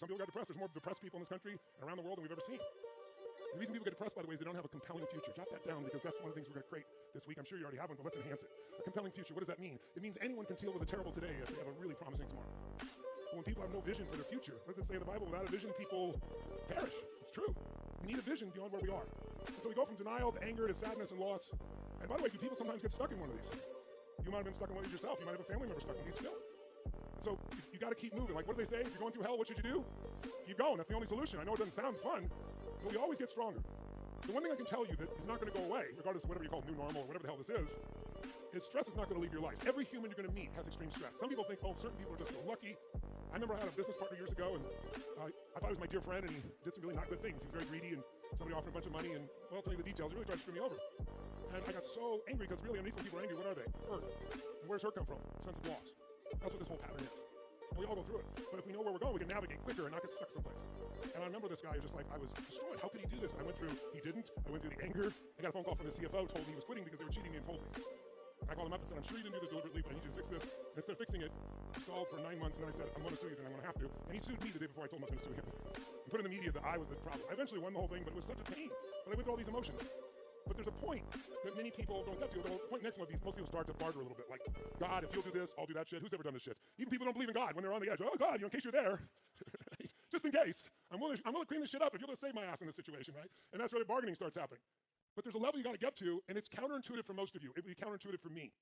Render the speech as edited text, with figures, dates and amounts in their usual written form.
Some people got depressed. There's more depressed people in this country and around the world than we've ever seen. The reason people get depressed, by the way, is they don't have a compelling future. Jot that down because that's one of the things we're going to create this week. I'm sure you already have one, but let's enhance it. A compelling future, what does that mean? It means anyone can deal with a terrible today if they have a really promising tomorrow. But when people have no vision for their future, what does it say in the Bible? Without a vision, people perish. It's true. We need a vision beyond where we are. And so we go from denial to anger to sadness and loss. And by the way, do people sometimes get stuck in one of these? You might have been stuck in one of these yourself. You might have a family member stuck in these still. So you got to keep moving. Like, what do they say? If you're going through hell, what should you do? Keep going. That's the only solution. I know it doesn't sound fun, but we always get stronger. The one thing I can tell you that is not going to go away, regardless of whatever you call new normal or whatever the hell this is stress is not going to leave your life. Every human you're going to meet has extreme stress. Some people think, oh, certain people are just so lucky. I remember I had a business partner years ago, and I thought he was my dear friend, and he did some really not good things. He was very greedy, and somebody offered a bunch of money, and, well, I'll tell you the details. He really tried to screw me over. And I got so angry because really underneath when people are angry, what are they? Hurt. And where's hurt come from? Sense of loss. That's what this whole pattern is. And we all go through it. But if we know where we're going, we can navigate quicker and not get stuck someplace. And I remember this guy just like, I was destroyed. How could he do this? I went through, he didn't. I went through the anger. I got a phone call from his CFO, told me he was quitting because they were cheating me and told me. I called him up and said, I'm sure you didn't do this deliberately, but I need you to fix this. And instead of fixing it, he stalled for 9 months, and then I said, I'm going to sue you, then I'm going to have to. And he sued me the day before I told him I was going to sue him. And put in the media that I was the problem. I eventually won the whole thing, but it was such a pain. But I went through all these emotions. But there's a point that many people don't get to. The point next one would be most people start to barter a little bit. Like, God, if you'll do this, I'll do that shit. Who's ever done this shit? Even people don't believe in God when they're on the edge. Oh, God, in case you're there. Just in case. I'm willing to clean this shit up if you'll just save my ass in this situation, right? And that's where the bargaining starts happening. But there's a level you got to get to, and it's counterintuitive for most of you. It would be counterintuitive for me.